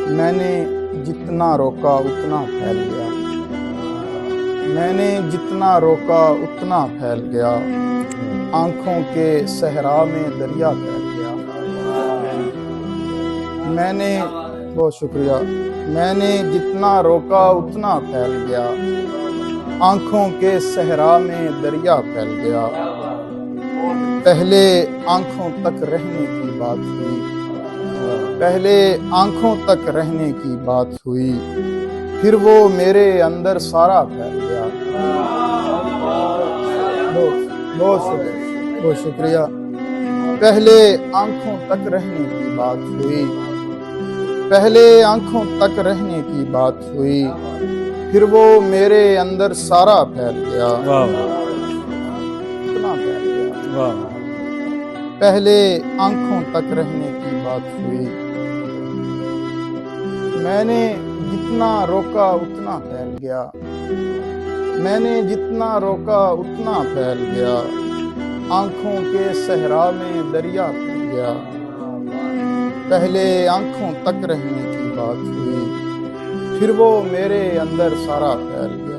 میں نے جتنا روکا اتنا پھیل گیا، میں نے جتنا روکا اتنا پھیل گیا، آنکھوں کے صحرا میں دریا پھیل گیا۔ میں نے بہت شکریہ، میں نے جتنا روکا اتنا پھیل گیا، آنکھوں کے صحرا میں دریا پھیل گیا۔ پہلے آنکھوں تک رہنے کی بات ہوئی، پہلے آنکھوں تک رہنے کی بات ہوئی، پھر وہ میرے اندر سارا پھیل گیا۔ بہت شکریہ۔ پہلے آنکھوں تک رہنے کی بات ہوئی، پہلے آنکھوں تک رہنے کی بات ہوئی، پھر وہ میرے اندر سارا پھیل گیا۔ اتنا پھیل گیا۔ پہلے آنکھوں تک رہنے کی بات ہوئی، میں نے جتنا روکا اتنا پھیل گیا، میں نے جتنا روکا اتنا پھیل گیا، آنکھوں کے صحرا میں دریا پھیل گیا۔ پہلے آنکھوں تک رہنے کی بات ہوئی، پھر وہ میرے اندر سارا پھیل گیا۔